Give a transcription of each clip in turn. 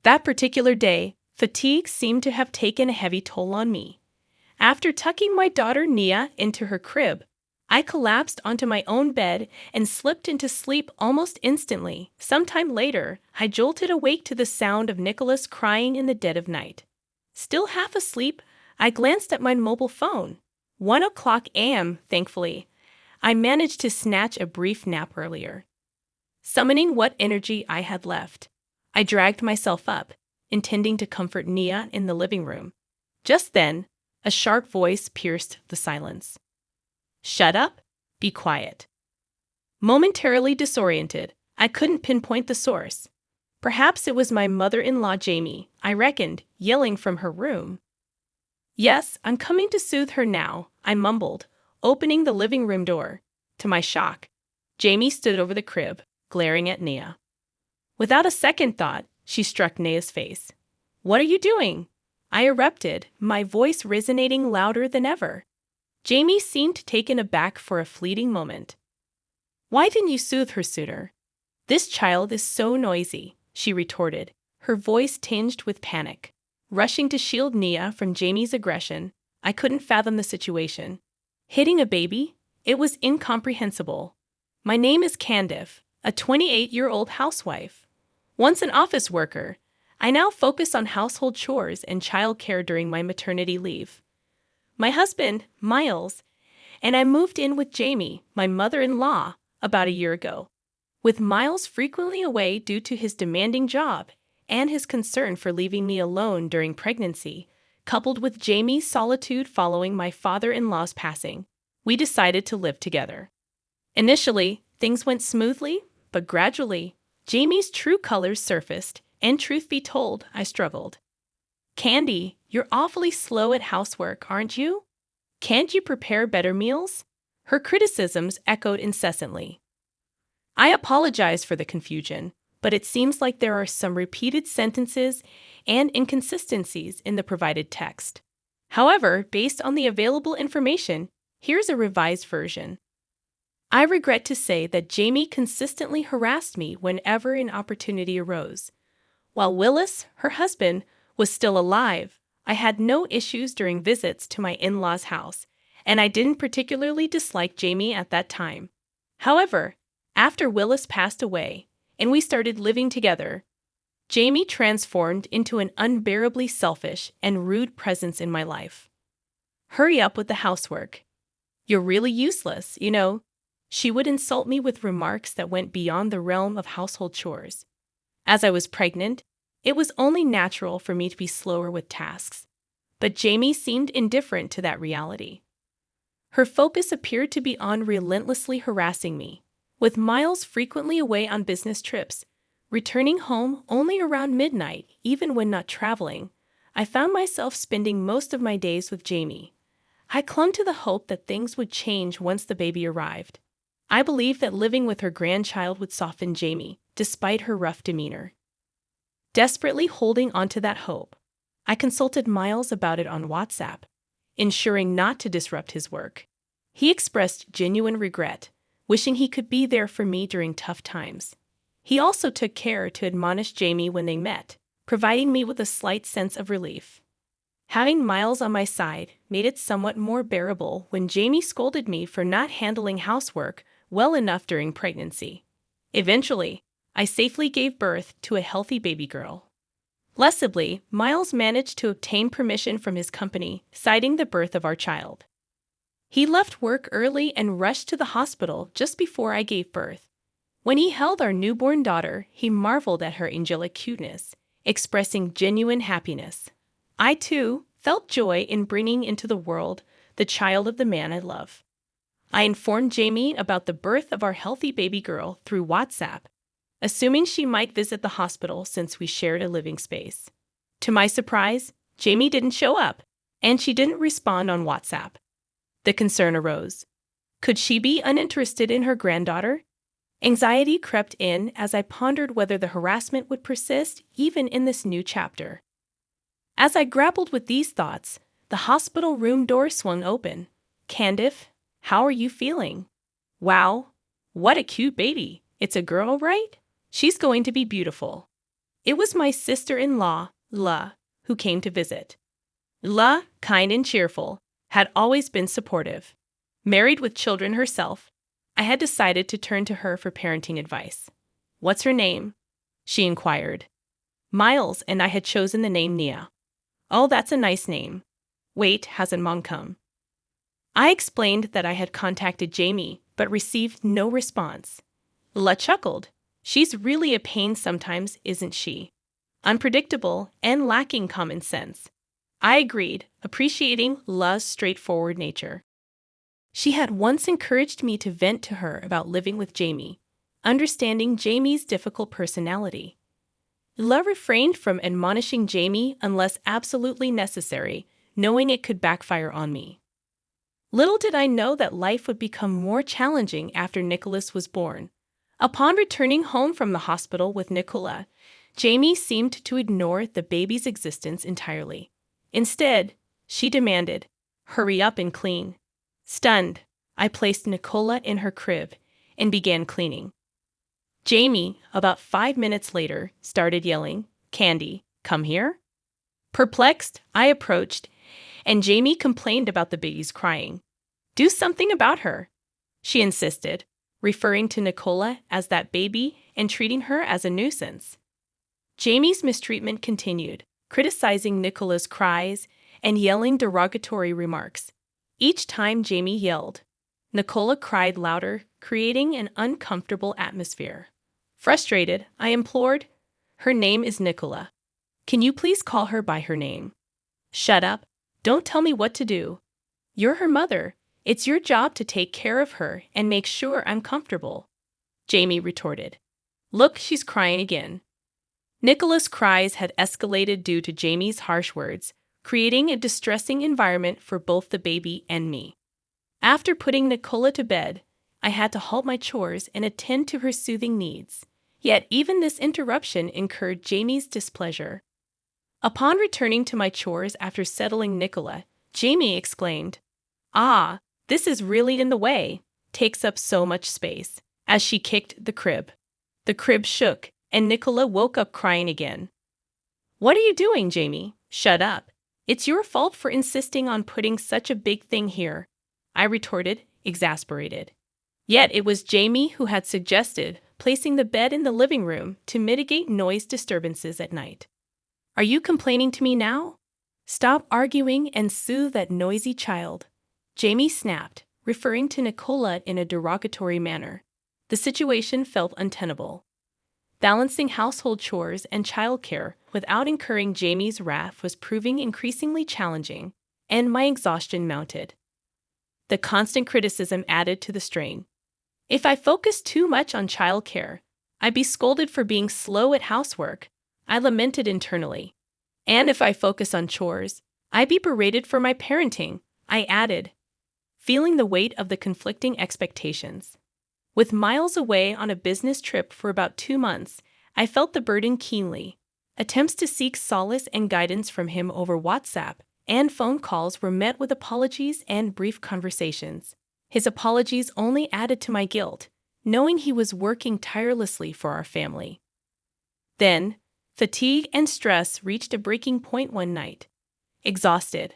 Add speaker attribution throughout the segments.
Speaker 1: That particular day, fatigue seemed to have taken a heavy toll on me. After tucking my daughter Nia into her crib, I collapsed onto my own bed and slipped into sleep almost instantly. Sometime later, I jolted awake to the sound of Nicholas crying in the dead of night. Still half asleep, I glanced at my mobile phone. 1:00 a.m., thankfully. I managed to snatch a brief nap earlier. Summoning what energy I had left, I dragged myself up, intending to comfort Nia in the living room. Just then, a sharp voice pierced the silence. "Shut up, be quiet." Momentarily disoriented, I couldn't pinpoint the source. Perhaps it was my mother-in-law Jamie, I reckoned, yelling from her room. "Yes, I'm coming to soothe her now," I mumbled, opening the living room door. To my shock, Jamie stood over the crib, glaring at Nia. Without a second thought, she struck Nia's face. "What are you doing?" I erupted, my voice resonating louder than ever. Jamie seemed taken aback for a fleeting moment. "Why didn't you soothe her sooner?" "This child is so noisy," she retorted, her voice tinged with panic. Rushing to shield Nia from Jamie's aggression, I couldn't fathom the situation. Hitting a baby? It was incomprehensible. My name is Candice, a 28-year-old housewife. Once an office worker, I now focus on household chores and childcare during my maternity leave. My husband, Miles, and I moved in with Jamie, my mother-in-law, about a year ago. With Miles frequently away due to his demanding job and his concern for leaving me alone during pregnancy, coupled with Jamie's solitude following my father-in-law's passing, we decided to live together. Initially, things went smoothly, but gradually, Jamie's true colors surfaced, and truth be told, I struggled. "Candy, you're awfully slow at housework, aren't you? Can't you prepare better meals?" Her criticisms echoed incessantly. I apologize for the confusion, but it seems like there are some repeated sentences and inconsistencies in the provided text. However, based on the available information, here's a revised version. I regret to say that Jamie consistently harassed me whenever an opportunity arose. While Willis, her husband, was still alive, I had no issues during visits to my in-laws' house, and I didn't particularly dislike Jamie at that time. However, after Willis passed away and we started living together, Jamie transformed into an unbearably selfish and rude presence in my life. "Hurry up with the housework. You're really useless, you know." She would insult me with remarks that went beyond the realm of household chores. As I was pregnant, it was only natural for me to be slower with tasks, but Jamie seemed indifferent to that reality. Her focus appeared to be on relentlessly harassing me, with Miles frequently away on business trips, returning home only around midnight, even when not traveling. I found myself spending most of my days with Jamie. I clung to the hope that things would change once the baby arrived. I believed that living with her grandchild would soften Jamie, despite her rough demeanor. Desperately holding onto that hope, I consulted Miles about it on WhatsApp, ensuring not to disrupt his work. He expressed genuine regret, wishing he could be there for me during tough times. He also took care to admonish Jamie when they met, providing me with a slight sense of relief. Having Miles on my side made it somewhat more bearable when Jamie scolded me for not handling housework well enough during pregnancy. Eventually, I safely gave birth to a healthy baby girl. Blessedly, Miles managed to obtain permission from his company, citing the birth of our child. He left work early and rushed to the hospital just before I gave birth. When he held our newborn daughter, he marveled at her angelic cuteness, expressing genuine happiness. I, too, felt joy in bringing into the world the child of the man I love. I informed Jamie about the birth of our healthy baby girl through WhatsApp, assuming she might visit the hospital since we shared a living space. To my surprise, Jamie didn't show up, and she didn't respond on WhatsApp. The concern arose. Could she be uninterested in her granddaughter? Anxiety crept in as I pondered whether the harassment would persist even in this new chapter. As I grappled with these thoughts, the hospital room door swung open. "Candice, how are you feeling?" "Wow, what a cute baby. It's a girl, right? She's going to be beautiful." It was my sister-in-law, La, who came to visit. La, kind and cheerful, had always been supportive. Married with children herself, I had decided to turn to her for parenting advice. "What's her name?" she inquired. Miles and I had chosen the name Nia. "Oh, that's a nice name. Wait, hasn't Mom come?" I explained that I had contacted Jamie, but received no response. La chuckled. "She's really a pain sometimes, isn't she? Unpredictable and lacking common sense." I agreed, appreciating La's straightforward nature. She had once encouraged me to vent to her about living with Jamie, understanding Jamie's difficult personality. La refrained from admonishing Jamie unless absolutely necessary, knowing it could backfire on me. Little did I know that life would become more challenging after Nicholas was born. Upon returning home from the hospital with Nicola, Jamie seemed to ignore the baby's existence entirely. Instead, she demanded, "Hurry up and clean." Stunned, I placed Nicola in her crib and began cleaning. Jamie, about 5 minutes later, started yelling, "Candy, come here." Perplexed, I approached, and Jamie complained about the baby's crying. "Do something about her," she insisted, referring to Nicola as that baby and treating her as a nuisance. Jamie's mistreatment continued, criticizing Nicola's cries and yelling derogatory remarks. Each time Jamie yelled, Nicola cried louder, creating an uncomfortable atmosphere. Frustrated, I implored, "Her name is Nicola. Can you please call her by her name?" "Shut up. Don't tell me what to do. You're her mother. It's your job to take care of her and make sure I'm comfortable," Jamie retorted. "Look, she's crying again." Nicola's cries had escalated due to Jamie's harsh words, creating a distressing environment for both the baby and me. After putting Nicola to bed, I had to halt my chores and attend to her soothing needs. Yet even this interruption incurred Jamie's displeasure. Upon returning to my chores after settling Nicola, Jamie exclaimed, "Ah, this is really in the way, takes up so much space," as she kicked the crib. The crib shook, and Nicola woke up crying again. "What are you doing, Jamie? Shut up. It's your fault for insisting on putting such a big thing here," I retorted, exasperated. Yet it was Jamie who had suggested placing the bed in the living room to mitigate noise disturbances at night. "Are you complaining to me now? Stop arguing and soothe that noisy child," Jamie snapped, referring to Nicola in a derogatory manner. The situation felt untenable. Balancing household chores and childcare without incurring Jamie's wrath was proving increasingly challenging, and my exhaustion mounted. The constant criticism added to the strain. If I focused too much on childcare, I'd be scolded for being slow at housework, I lamented internally. And if I focus on chores, I'd be berated for my parenting, I added, feeling the weight of the conflicting expectations. With Miles away on a business trip for about 2 months, I felt the burden keenly. Attempts to seek solace and guidance from him over WhatsApp and phone calls were met with apologies and brief conversations. His apologies only added to my guilt, knowing he was working tirelessly for our family. Then, fatigue and stress reached a breaking point one night. Exhausted,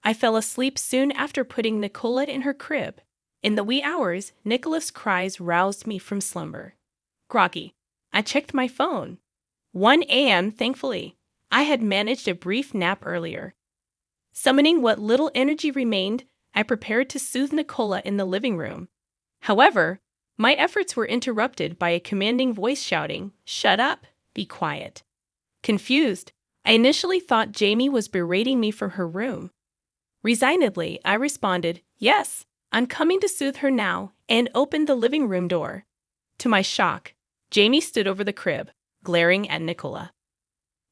Speaker 1: I fell asleep soon after putting Nicola in her crib. In the wee hours, Nicola's cries roused me from slumber. Groggy, I checked my phone. 1 a.m., thankfully. I had managed a brief nap earlier. Summoning what little energy remained, I prepared to soothe Nicola in the living room. However, my efforts were interrupted by a commanding voice shouting, "Shut up, be quiet." Confused, I initially thought Jamie was berating me from her room. Resignedly, I responded, "Yes, I'm coming to soothe her now," and opened the living room door. To my shock, Jamie stood over the crib, glaring at Nicola.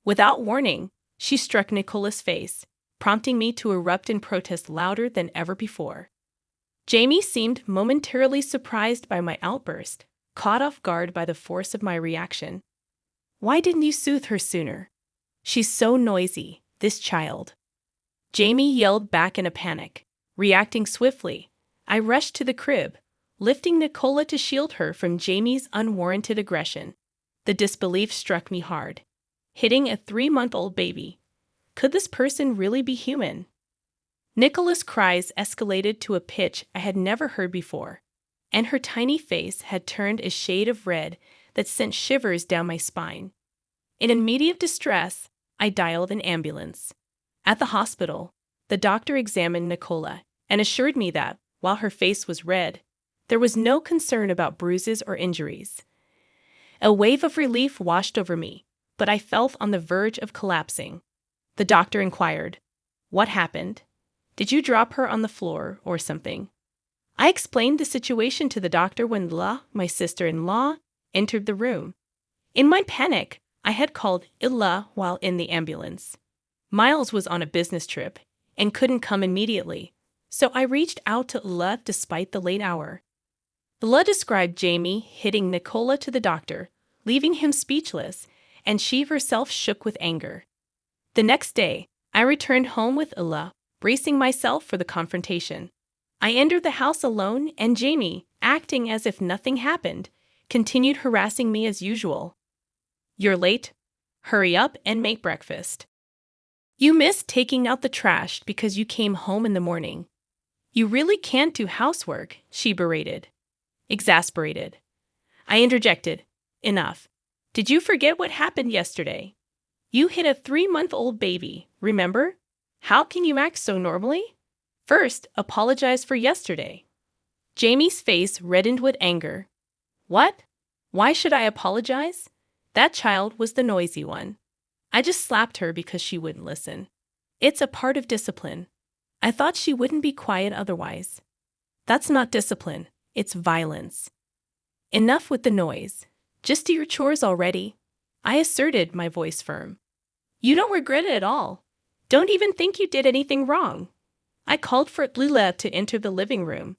Speaker 1: Without warning, she struck Nicola's face, prompting me to erupt in protest louder than ever before. Jamie seemed momentarily surprised by my outburst, caught off guard by the force of my reaction. "Why didn't you soothe her sooner? She's so noisy, this child." Jamie yelled back in a panic. Reacting swiftly, I rushed to the crib, lifting Nicola to shield her from Jamie's unwarranted aggression. The disbelief struck me hard. hitting a 3-month-old baby. Could this person really be human? Nicola's cries escalated to a pitch I had never heard before, and her tiny face had turned a shade of red that sent shivers down my spine. In immediate distress, I dialed an ambulance. At the hospital, the doctor examined Nicola and assured me that, while her face was red, there was no concern about bruises or injuries. A wave of relief washed over me, but I felt on the verge of collapsing. The doctor inquired, "What happened? Did you drop her on the floor or something?" I explained the situation to the doctor when my sister-in-law, entered the room. In my panic, I had called Illa while in the ambulance. Miles was on a business trip and couldn't come immediately, so I reached out to Illa despite the late hour. Illa described Jamie hitting Nicola to the doctor, leaving him speechless, and she herself shook with anger. The next day, I returned home with Illa, bracing myself for the confrontation. I entered the house alone, and Jamie, acting as if nothing happened, continued harassing me as usual. "You're late. Hurry up and make breakfast. You missed taking out the trash because you came home in the morning. You really can't do housework," she berated. Exasperated, I interjected, "Enough. Did you forget what happened yesterday? You hit a 3-month-old baby, remember? How can you act so normally? First, apologize for yesterday." Jamie's face reddened with anger. "What? Why should I apologize? That child was the noisy one. I just slapped her because she wouldn't listen. It's a part of discipline. I thought she wouldn't be quiet otherwise." "That's not discipline. It's violence." "Enough with the noise. Just do your chores already," I asserted, my voice firm. "You don't regret it at all. Don't even think you did anything wrong." I called for Lila to enter the living room.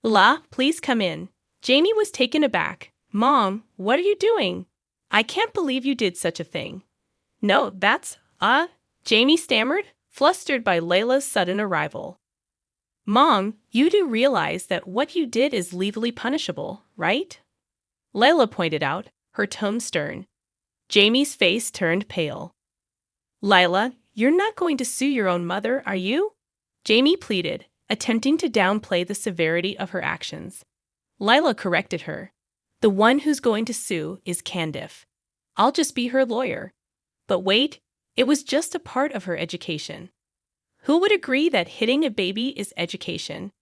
Speaker 1: "Lila, please come in." Jamie was taken aback. "Mom, what are you doing? I can't believe you did such a thing." "No, that's, Jamie stammered, flustered by Layla's sudden arrival. "Mom, you do realize that what you did is legally punishable, right?" Layla pointed out, her tone stern. Jamie's face turned pale. "Lila, you're not going to sue your own mother, are you?" Jamie pleaded, attempting to downplay the severity of her actions. Lila corrected her. "The one who's going to sue is Candice. I'll just be her lawyer." But wait, it was just a part of her education. Who would agree that hitting a baby is education?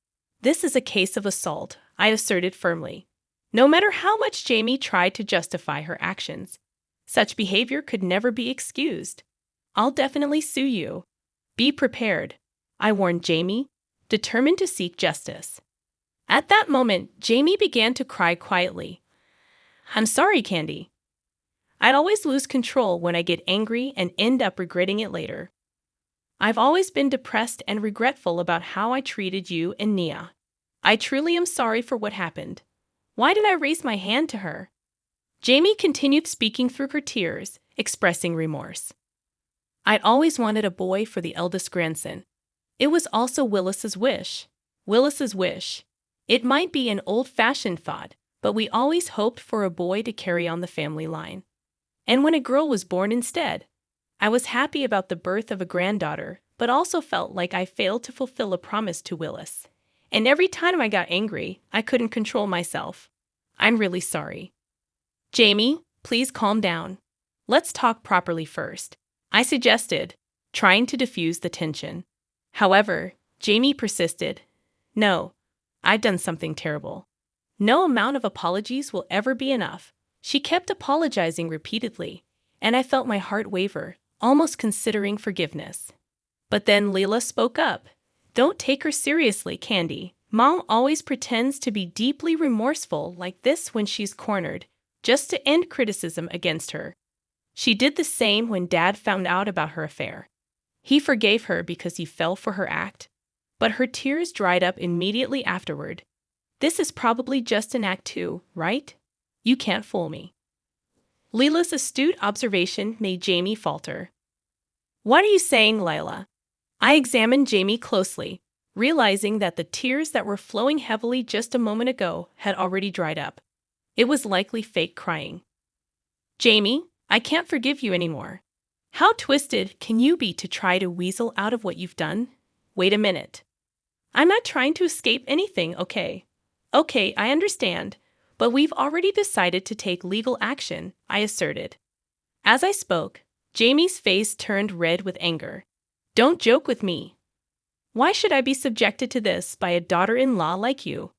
Speaker 1: "This is a case of assault," I asserted firmly. No matter how much Jamie tried to justify her actions, such behavior could never be excused. "I'll definitely sue you. Be prepared," I warned Jamie, determined to seek justice. At that moment, Jamie began to cry quietly. "I'm sorry, Candy. I'd always lose control when I get angry and end up regretting it later. I've always been depressed and regretful about how I treated you and Nia. I truly am sorry for what happened. Why did I raise my hand to her?" Jamie continued speaking through her tears, expressing remorse. "I'd always wanted a boy for the eldest grandson. It was also Willis's wish. Willis's wish. It might be an old-fashioned thought, but we always hoped for a boy to carry on the family line. And when a girl was born instead, I was happy about the birth of a granddaughter, but also felt like I failed to fulfill a promise to Willis. And every time I got angry, I couldn't control myself. I'm really sorry." "Jamie, please calm down. Let's talk properly first," I suggested, trying to diffuse the tension. However, Jamie persisted. "No, I've done something terrible. No amount of apologies will ever be enough." She kept apologizing repeatedly, and I felt my heart waver, almost considering forgiveness. But then Leela spoke up. "Don't take her seriously, Candy. Mom always pretends to be deeply remorseful like this when she's cornered, just to end criticism against her. She did the same when Dad found out about her affair. He forgave her because he fell for her act, but her tears dried up immediately afterward. This is probably just an act too, right? You can't fool me." Leela's astute observation made Jamie falter. "What are you saying, Layla?" I examined Jamie closely, realizing that the tears that were flowing heavily just a moment ago had already dried up. It was likely fake crying. "Jamie, I can't forgive you anymore. How twisted can you be to try to weasel out of what you've done? Wait a minute. I'm not trying to escape anything, okay? Okay, I understand, but we've already decided to take legal action, I asserted. As I spoke, Jamie's face turned red with anger. Don't joke with me. Why should I be subjected to this by a daughter-in-law like you?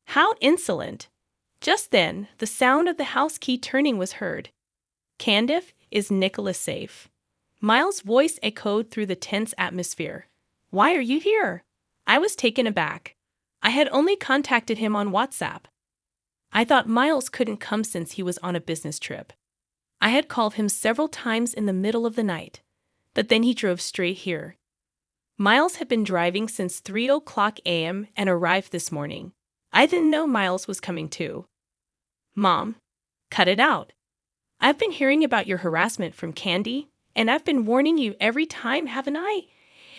Speaker 1: How insolent! Just then, the sound of the house key turning was heard. Candice, is Nicholas safe? Miles' voice echoed through the tense atmosphere. Why are you here? I was taken aback. I had only contacted him on WhatsApp. I thought Miles couldn't come since he was on a business trip. I had called him several times in the middle of the night, but then he drove straight here. Miles had been driving since 3 a.m. and arrived this morning. I didn't know Miles was coming too. Mom, cut it out. I've been hearing about your harassment from Candy, and I've been warning you every time, haven't I?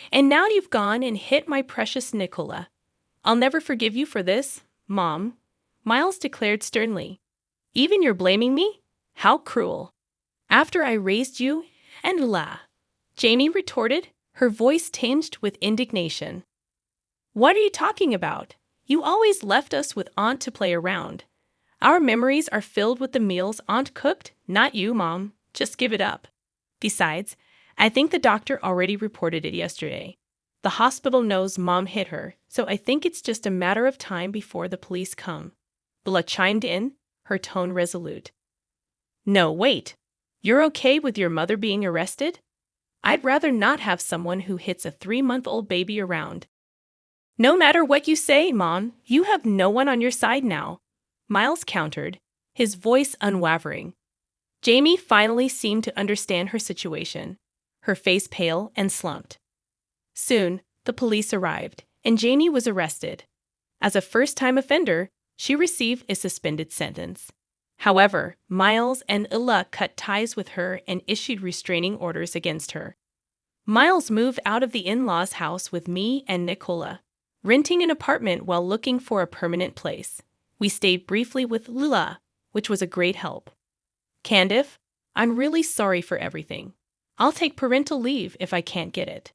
Speaker 1: And now you've gone and hit my precious Nicola. I'll never forgive you for this, Mom, Miles declared sternly. Even you're blaming me? How cruel. After I raised you and La, Jamie retorted, her voice tinged with indignation. What are you talking about? You always left us with Aunt to play around. Our memories are filled with the meals Aunt cooked, not you, Mom. Just give it up. Besides, I think the doctor already reported it yesterday. The hospital knows Mom hit her, so I think it's just a matter of time before the police come. Bella chimed in, her tone resolute. No, wait. You're okay with your mother being arrested? I'd rather not have someone who hits a 3-month-old baby around. No matter what you say, Mom, you have no one on your side now, Miles countered, his voice unwavering. Jamie finally seemed to understand her situation, her face pale and slumped. Soon, the police arrived, and Jamie was arrested. As a first-time offender, she received a suspended sentence. However, Miles and Ella cut ties with her and issued restraining orders against her. Miles moved out of the in-laws' house with me and Nicola, renting an apartment while looking for a permanent place. We stayed briefly with Lila, which was a great help. Candice, I'm really sorry for everything. I'll take parental leave if I can't get it.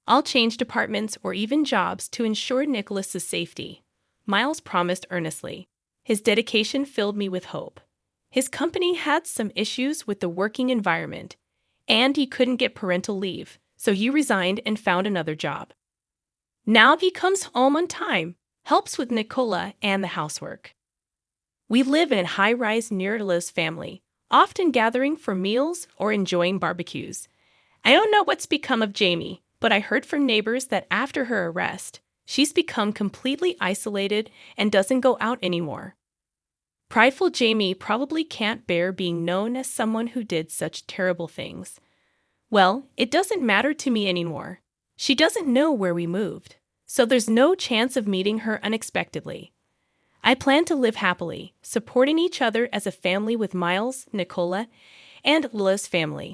Speaker 1: I'll change departments or even jobs to ensure Nicholas's safety, Miles promised earnestly. His dedication filled me with hope. His company had some issues with the working environment, and he couldn't get parental leave, so he resigned and found another job. Now he comes home on time, helps with Nicola and the housework. We live in a high-rise near Liz family, often gathering for meals or enjoying barbecues. I don't know what's become of Jamie, but I heard from neighbors that after her arrest, she's become completely isolated and doesn't go out anymore. Prideful Jamie probably can't bear being known as someone who did such terrible things. Well, it doesn't matter to me anymore. She doesn't know where we moved, so there's no chance of meeting her unexpectedly. I plan to live happily, supporting each other as a family with Miles, Nicola, and Lila's family.